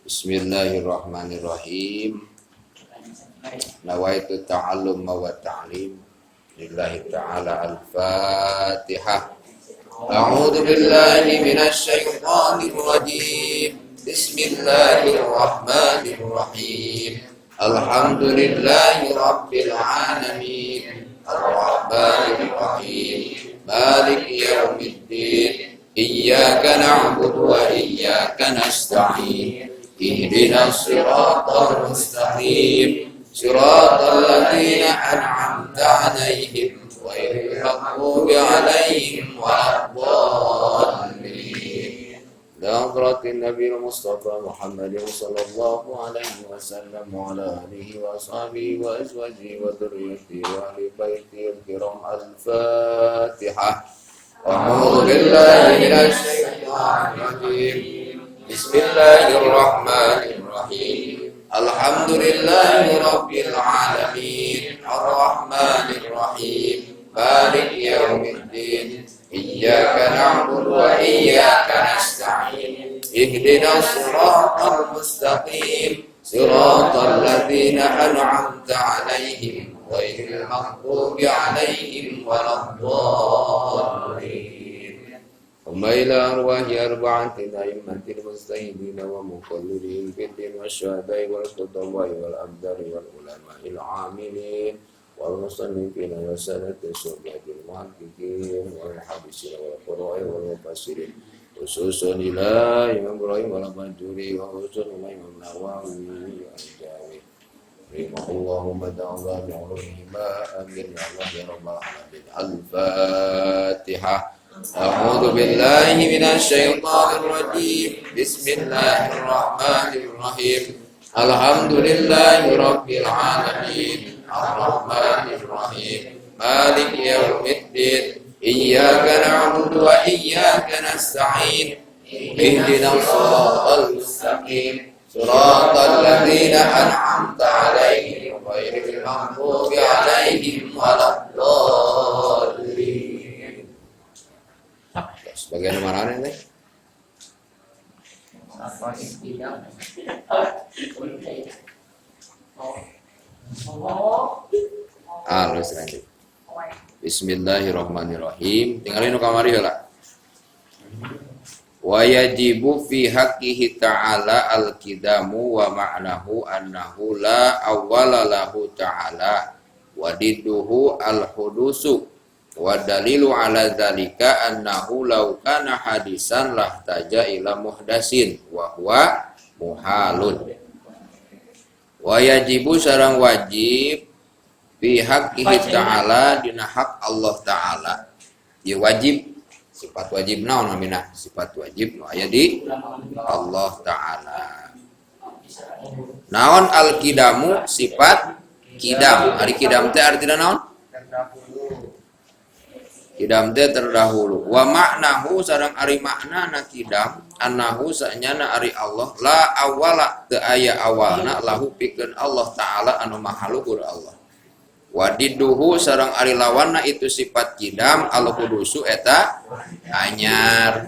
Bismillahirrahmanirrahim. Nawaitu ta'allum wa ta'lim lillahi ta'ala al-Fatihah. A'udzu billahi minasy syaithanir rajim. Bismillahirrahmanirrahim. Alhamdulillahi rabbil alamin. Ar-Rahmanir Rahim. Maliki yaumiddin. Iyyaka na'budu wa iyyaka nasta'in. Ihdinas siratal mustaqim. Siratal ladzina an'amta 'alaihim ghairil maghdubi 'alaihim waladdallin. Hadratin Nabiyil Mustafa Muhammadin sallallahu alaihi wasallam wa ala alihi wa ashabihi wa azwajihi wa dzurriyyatihi wa ahli baitihi al-kiram. Al-Fatihah. A'udzu billahi minasy syaithanir rajim. Bismillahirrahmanirrahim. Alhamdulillahi rabbil alamin. Ar-Rahmanir Rahim. Maliki yaumiddin. Iyyaka na'budu wa iyyaka nasta'in. Ihdinas siratal mustaqim. Siratal ladzina an'amta 'alaihim ghairil maghdubi 'alaihim waladdallin. وإلى أرواح أربعة أئمة المجتهدين ومقلدين في الدين والشهداء والخطباء والأبدال والعلماء العاملين والمصنفين والسادة الشهداء المحققين والمحدثين والقراء والمفسرين خصوصا إلى إمام إبراهيم والباجوري وخصوصا إلى إمام النووي والجاوي رحمه الله تعالى بعلومهما آمين يا الله يا رب العالمين. الفاتحة. أعوذ بالله من الشيطان الرجيم. بسم الله الرحمن الرحيم. الحمد لله رب العالمين. الرحمن الرحيم. مالك يوم الدين. إياك نعبد وإياك نستعين. اهدنا الصراط المستقيم. صراط الذين أنعمت عليهم غير المغضوب عليهم ولا الضالين. Bagian mana nih? Terus lanjut. Bismillahirrahmanirrahim. Tinggalin nu kamari heula. Wa yajibu fi haqqihi ta'ala al-qidamu wa ma'nahu annahu la awwala lahu ta'ala wa didduhu al-hudusu. Wa dalilu ala dzalika annahu law kana hadisan lahtaja ila muhdasin wa huwa muhalun. Wa yajibu sareng wajib fi haqqihi ta'ala dina hak Allah ta'ala. Ieu wajib sifat wajib naon namina? Sifat wajib nu aya di Allah ta'ala. Naon al-qidamu? Sifat qidam. Ari qidam teh artina naon? Qidam teh terdahulu. Wa ma'nahu sareng ari maknana qidam annahu sanyana ari Allah la awala teu aya awalna lahu pikeun Allah taala anu maha luhur Allah. Wa didduhu sareng ari lawanna itu sifat qidam al-hudusu eta anyar.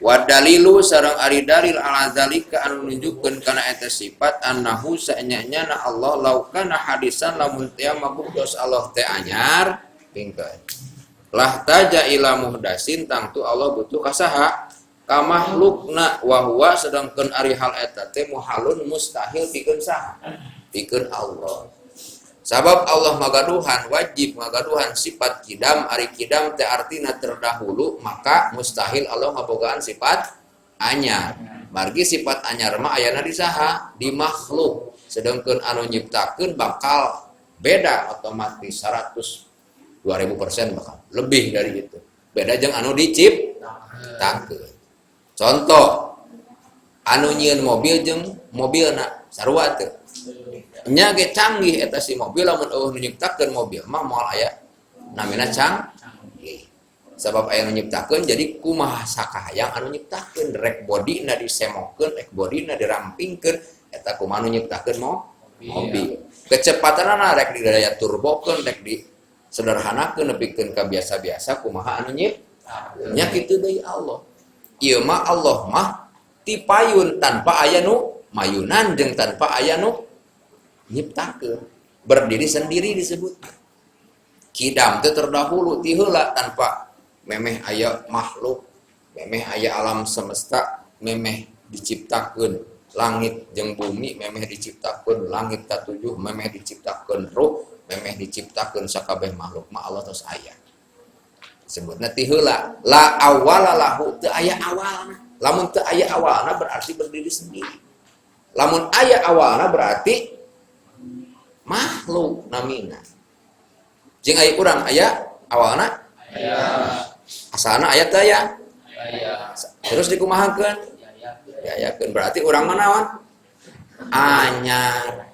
Wa dalilu sareng ari dalil ala zalika anu nunjukkeun kana eta sifat annahu sanyana Allah laukana hadisan lamun teu mabuktos Allah teh anyar pingkeun. Lah taja ila muhdasin tangtu Allah butuh kasaha ka makhlukna wa huwa sedangkeun ari hal eta teh muhalun mustahil pikeun saha? Pikeun Allah. Sabab Allah magaduhan wajib magaduhan sifat qidam, ari qidam teh artina terdahulu, maka mustahil Allah ngabogaan sifat anyar. Margi sifat anyar mah ayana di saha? Di makhluk. Sedangkeun anu nyiptakeun bakal beda otomatis 2000% bakal lebih dari itu. Beda jeung anu diciptakeun. Contoh, anu nyieun mobil jeung mobilna sarua teu. Nya ge canggih eta si mobil lamun eueuh nu nyiptakeun mobil mah moal aya namina canggih. Sabab aya nu nyiptakeun jadi kumaha sakayang anu nyiptakeun rek bodina disemokeun, rek bodina dirampingkeun eta kumaha nu nyiptakeun mobil. Kecepatanna rek didaya turbokeun, rek di sederhanakeun nepikeun ka biasa-biasa kumaha anu nyiptakeun. Nya kitu deui Allah. Ieu mah Allah mah tipayun tanpa aya nu mayunan jeung tanpa aya nu nyiptakeun. Berdiri sendiri disebut. Kidam teh terdahulu ti heula tanpa memeh aya makhluk, memeh aya alam semesta, memeh diciptakeun langit jeung bumi, memeh diciptakeun langit katujuh, memeh diciptakeun ruh, memeh diciptakeun sakabeh makhluk mah Allah tos aya. Sebutna ti heula, la awwala lahu teu aya awalna. Lamun teu aya awalna berarti berdiri sendiri. Lamun aya awalna berarti makhluk namina. Jeung aya urang aya awalna? Aya. Asalna aya teu aya? Aya. Terus dikumahakeun? Diayakeun. Berarti urang mah naon? Anyar.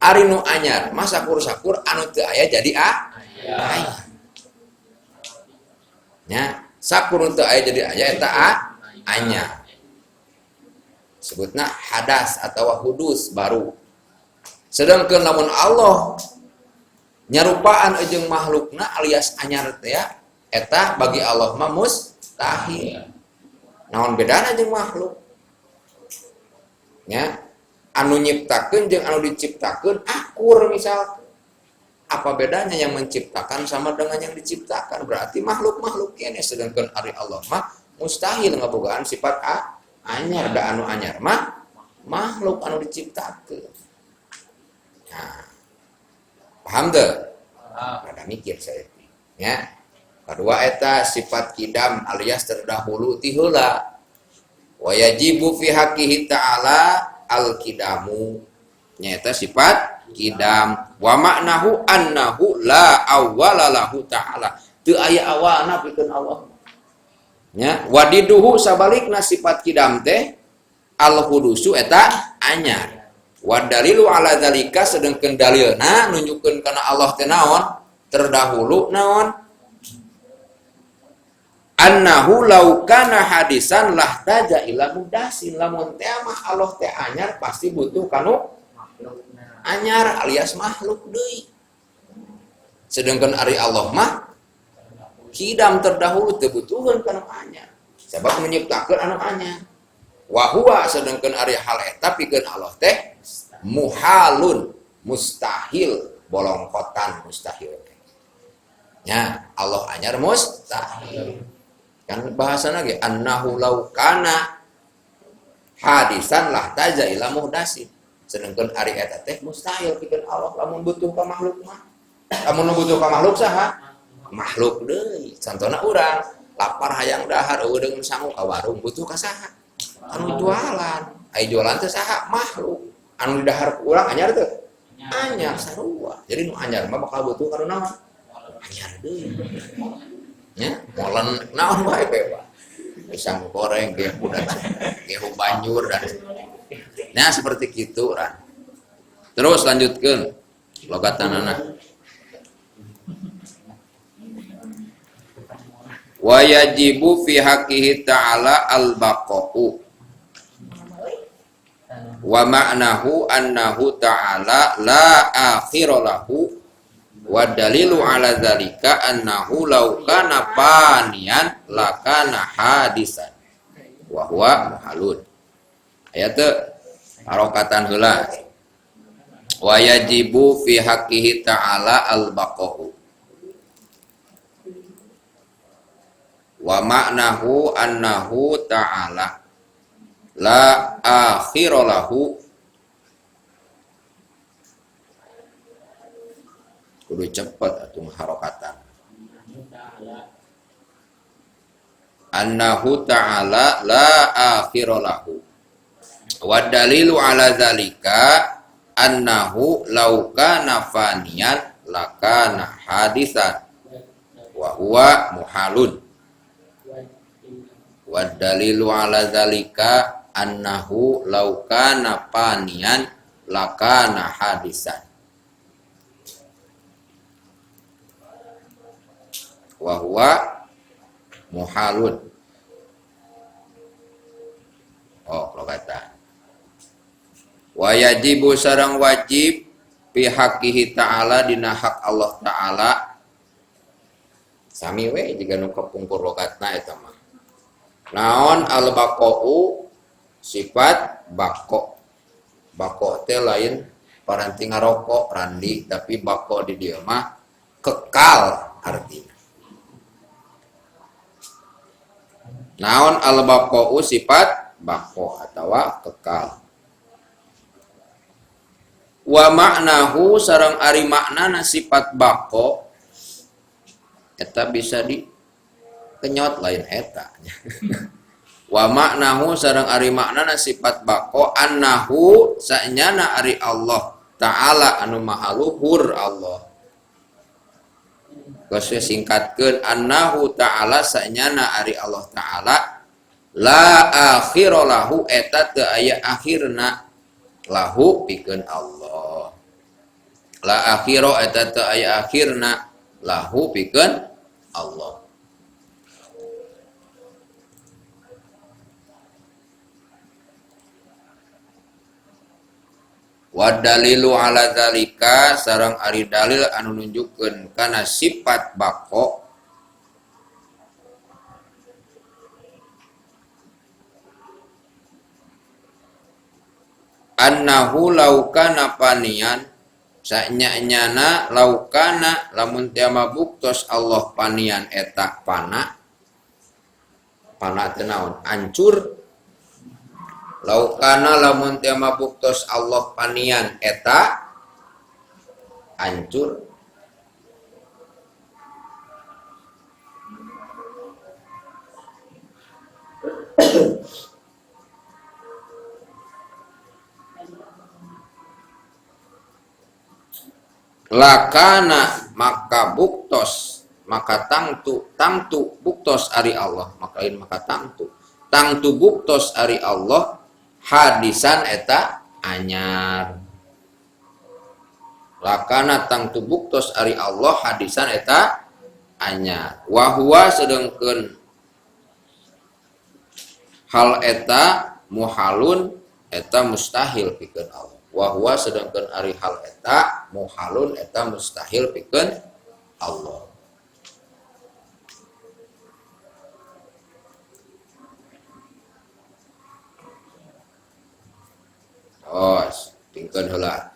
Ari nu anyar mah sakur-sakur anu teu aya jadi aya. Nya, sakur nu teu aya jadi aya eta anyar. Sebutna hadas atau hudus baru. Sedangkan lamun Allah nyarupaan jeung makhlukna alias anyar teh eta bagi Allah mah mustahil. Naon bedana jeung makhluk? Nya, anu nyiptakeun jeung anu diciptakeun akur misal. Apa bedanya yang menciptakan sama dengan yang diciptakan? Berarti makhluk-makhluk kene sedangkan ari Allah mah mustahil ngabogaan sifat anyar da anu anyar mah makhluk anu diciptakeun. Nah, paham teu? Rada mikir saya. Ya. Kedua eta sifat kidam alias terdahulu ti heula. Wa yajibu fi haqqihi ta'ala al-kidamu. Nya eta sifat kidam. Wa ma'nahu annahu la awwala lahu ta'ala. Teu aya awalna pikeun Allah. Nya, wadiduhu sabalikna sifat kidam teh al-hudusu eta anyar. Wa dalilu ala zalika sedengkeun dalilna nunjukkeun kana Allah teh naon? Terdahulu naon? Annahu law kana hadisan lahtaja ila mudasin. Lamun teh mah Allah teh anyar pasti butuh kanu anyar alias makhluk deui. Sedangkan ari Allah mah kidam terdahulu teu butuheun kana anyar. Sebab menyiptakeun anu anyar. Wa huwa sedangkan ari hal eta pikeun Allah teh muhalun, mustahil, bolongkotan mustahil. Ya, Allah anyar mustahil. Kan bahasana ge annahu law kana hadisan lahtaja ila muhdasin. Sedangkan ari eta teh mustahil pikeun Allah lamun butuh ka makhluk mah. Lamun butuh ka makhluk saha? Makhluk deui. Contohna urang lapar hayang dahar eueuh sangu ka warung butuh ka saha? Anu jualan. Ai jualan teh saha? Makhluk. Anu didahar ku urang anyar teu? Anyar sarua. Jadi nu anyar mah bakal butuh kana naon? Anyar deui. Nya, molen naon wae bebas. Pisang goreng, gehu dan gehu banjur dan nah seperti kitu ran. Terus lanjutkeun logatanana. Wa yajibu fi haqqihi ta'ala al-baqa'u. Wa ma'nahu annahu ta'ala la akhira lahu wa dalilu ala dzalika annahu law kana faniyan lakana hadisan wa huwa muhalun. Ayat harokatan heula. Wa yajibu fi haqqihi ta'ala al-baqa'u. Wa ma'nahu annahu ta'ala la akhira lahu. Kudu cepet atuh harokatan. Annahu ta'ala la akhira lahu. Wa dalilu ala zalika annahu law kana faniyan lakana hadisan wa huwa muhalun. Wa dalilu ala zalika annahu law kana faniyan lakana hadisan wa huwa muhalun. Oh, logatan. Wa yajibu sareng wajib fi haqqihi ta'ala dina hak Allah ta'ala. Sami we jiga nu kapungkur logatna eta mah. Naon al-baqa'u sifat baqo. Bako teh lain paranti ngarokok randi, tapi bako di dieu mah kekal artinya. Naon al-baqa'u sifat bako atawa kekal. Wa ma'nahu sareng ari maknana sifat bako eta bisa di kenyot lain eta. Wa ma'nahu sareng ari maknana sifat bako annahu sanyana ari Allah Ta'ala anu maha luhur Allah. Geus singkatkeun annahu ta'ala sanyana ari Allah Ta'ala la akhira lahu eta teu aya akhirna lahu pikeun Allah. La akhira eta teu aya akhirna lahu pikeun Allah. Wa dalilu ala zalika sareng ari dalil anu nunjukkeun kana sifat bako annahu laukana panian sanyanyana laukana lamun teu mabuktos Allah panian eta pana teu naon hancur. Laukana lamun teu mabuktos Allah panian eta hancur. Lakana maka buktos maka tangtu buktos ari Allah makain maka tangtu buktos ari Allah hadisan eta anyar. Lakana tangtu buktos ari Allah hadisan eta anyar. Wa huwa sedengkeun hal eta muhalun eta mustahil pikeun Allah. Wa huwa sedengkeun ari hal eta muhalun eta mustahil pikeun Allah. Tingkeun heula.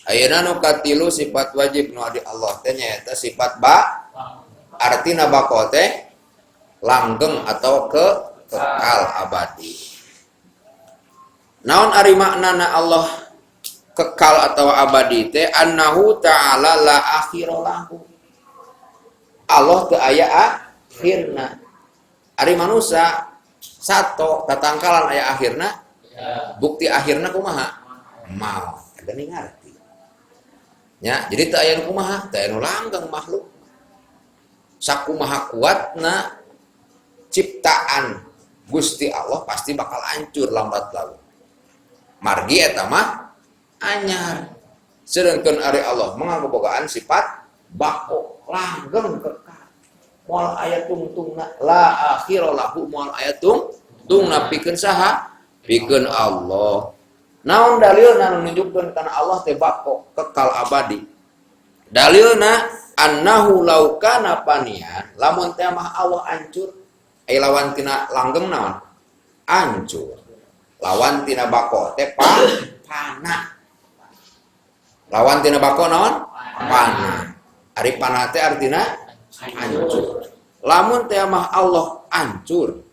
Ayeuna nu katilu sifat wajib nu adi Allah teh nyaeta sifat ba. Artina bako teh langgeng atau kekal abadi. Naon ari maknana Allah kekal atau abadi teh annahu ta'ala la akhira lahu. Allah teu aya akhirna. Ari manusia sato tatangkalan aya akhirna. Bukti akhirna kumaha? Mau ada nih ngerti ya, jadi tak aya kumaha teu anu langgeng makhluk sakumaha kuatna ciptaan Gusti Allah pasti bakal hancur lambat laun margi eta mah anyar. Sedangkan ari Allah mengabogaan sifat bako langgeng kekal moal aya tungtungna la akhira lahu moal aya tungtungna pikeun saha pikeun Allah. Naon dalilna anu nunjukkeun kana Allah teh bako kekal abadi. Dalilna annahu law kana panian lamun teh mah Allah hancur. Lawan tina langgeng naon? Hancur. Lawan tina bako teh pana. Lawan tina bako naon? Pana. Ari pana teh artina hancur. Lamun teh mah Allah hancur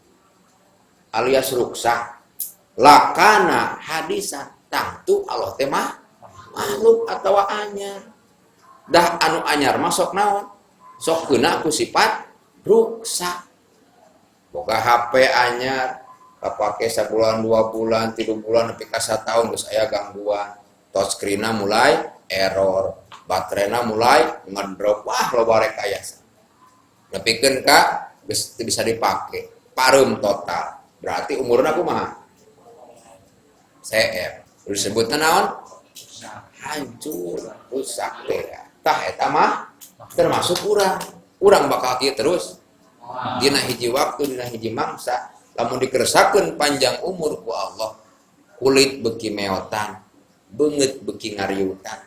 alias ruksak. Lakana hadisan tangtu Allah teh mah makhluk atawa anyar. Dah anu anyar masuk naon? Sok keuna ku sifat ruksak. Boga HP anyar kapake sabulan 2 bulan 3 bulan nepi ka 1 tahun geus aya gangguan. Touchscreen-na mulai error, baterena mulai ngedrop. Wah loba rekayasa. Nepikeun ka geus bisa dipake. Pareum total. Berarti umurna kumaha? CF disebutna naon? Hancur, rusak teh. Tah eta mah termasuk urang bakal kieu terus. Dina hiji waktu, dina hiji mangsa, lamun dikeresakeun panjang umur ku Allah, kulit beuki meotan, beungeut beuki ngariutan.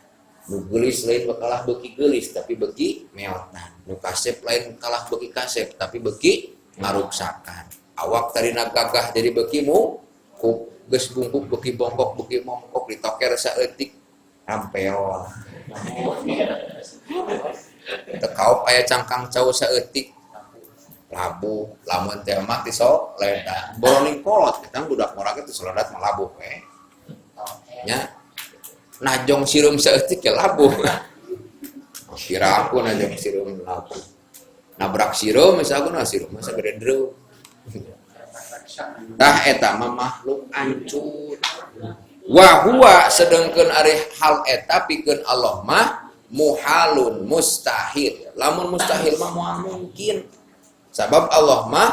Nu geulis lain bakalah beuki geulis tapi beuki meotan. Nu kasep lain kalah beuki kasep tapi beuki ngaruksakan. Awak tarina gagah jadi beuki mukuk. geus bungkuk beuki bongkok beuki mongkok ditoker saeutik rampeol. Teu kaop aya cangkang cau saeutik labuh, lamun teh mah ti sok ledak. Boroning kolot kita budak morake teh soledat mah labuh we. Nya najong sirum saeutik ke labuh. Kira aku najong sirum labuh. Nabrak sirum misalkan sirum masa gede dreu. Tah eta mah makhluk hancur. Wa huwa sedengkeun ari hal eta pikeun Allah mah muhalun mustahil. Lamun mustahil mah moal mungkin. Sabab Allah mah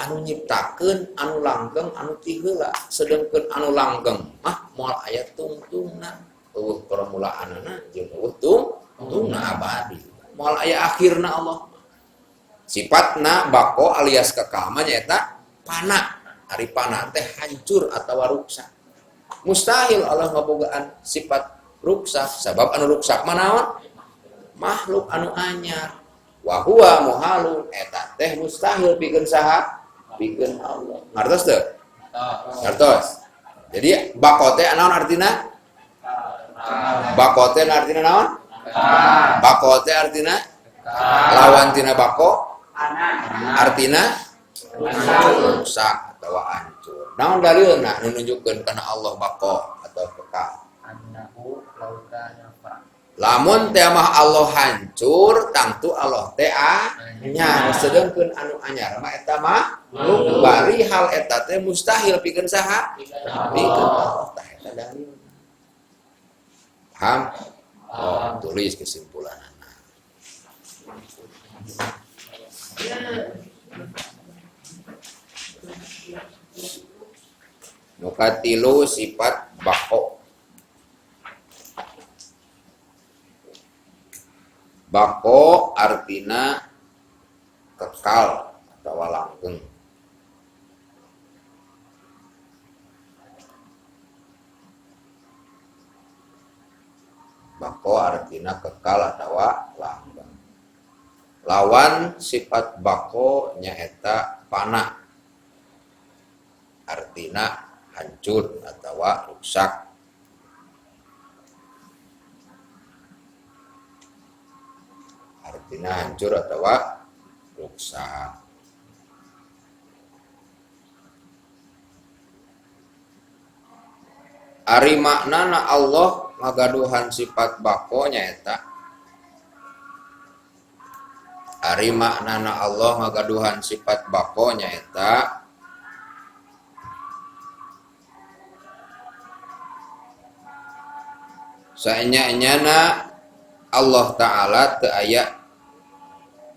anu nyiptakeun anu langgeng anu ti heula. Sedengkeun anu langgeng mah moal aya tungtungna. Eueuh permulaanana jeung eueuh tungtungna abadi. Moal aya akhirna Allah. Sifatna bako alias kekal mah nyaeta pana. Ari pana teh hancur atawa ruksak. Mustahil Allah ngabogaan sifat ruksak. Sabab anu ruksak mah naon? Makhluk anu anyar. Wa huwa muhalun eta teh mustahil pikeun saha? Pikeun Allah. Ngartos teu? Ngartos. Jadi bako teh naon artina? Bako teh artina naon? Bako teh artina? Lawan tina bako? Artina rusak atau hancur. Naon dalilna nu nunjukkeun kana Allah bako atau kekal? Annahu laukana lamun teh mah Allah hancur, tangtu Allah teh anyar. Sedengkeun anu anyar mah eta mah bari hal eta teh mustahil pikeun saha? Pikeun Allah. Tah eta dalil. Paham? Oh, tulis kesimpulanna. Nu katilu sifat bako. Bako artina kekal atau langgeng. Bako artina kekal atau langgeng. Lawan sifat bako nyaeta pana. Artina hancur atau rusak. Artinya hancur atau rusak. Ari maknana Allah ngagaduhan sifat bako nyaeta. Ari maknana Allah ngagaduhan sifat bako nyaeta. Saenya-nyana Allah Ta'ala teu aya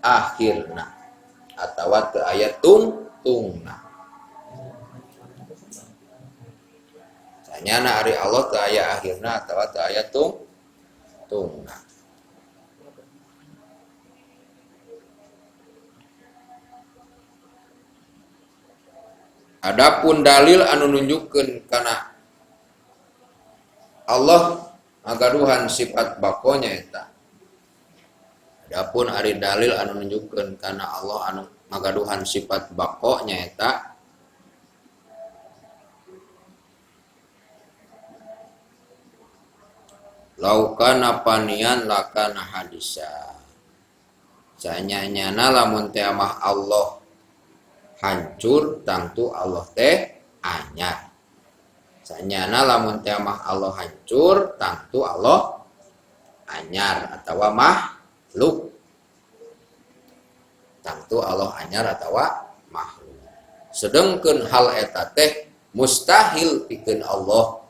akhirna atawa teu aya tungtungna. Sanyana ari Allah teu aya akhirna atawa teu aya tungtungna. Adapun dalil anu nunjukkeun kana Allah ngagaduhan sifat bako nyaeta. Adapun ari dalil anu nunjukkeun kana Allah anu ngagaduhan sifat bako nyaeta laukana panian lakana hadisa. Sanyanyana lamun teh mah Allah hancur tangtu Allah teh anyar. Sanyana lamun teh mah Allah hancur tangtu Allah anyar atawa makhluk. Tangtu Allah anyar atawa makhluk. Sedengkeun hal eta teh mustahil pikeun Allah.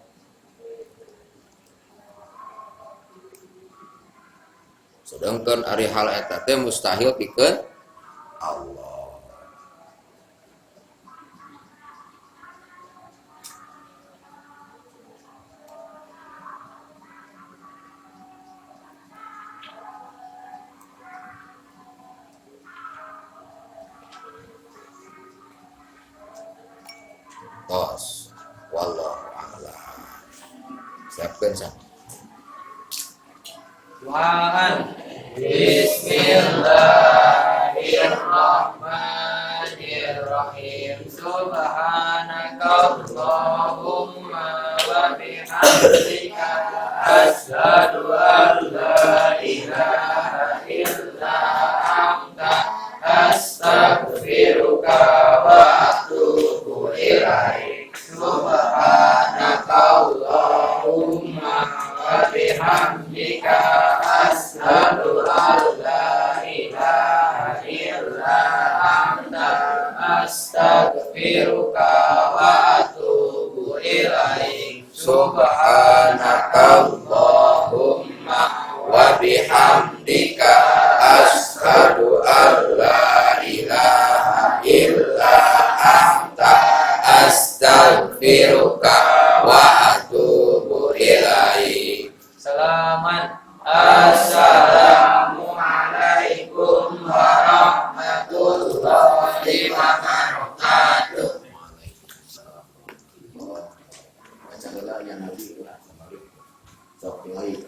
Sedengkeun ari hal eta teh mustahil pikeun Allah. Tos, wallahu a'lam. Siapkan san. Tuhan, Bismillahirrahmanirrahim. Subhanakallahumma Asyhadu an la ilaha illa anta astaghfiruka wa atubu ilaik. Subhanaka Allahumma wa bihamdika asyhadu an la ilaha illa anta astaghfiruka wa atubu ilaik. Subhanaka Allahumma wa bihamdika asyhadu an la ilaha illa anta astaghfiruka wa atubu ilaik. Selamat. Assalamualaikum warahmatullahi wabarakatuh. Baca yang Nabi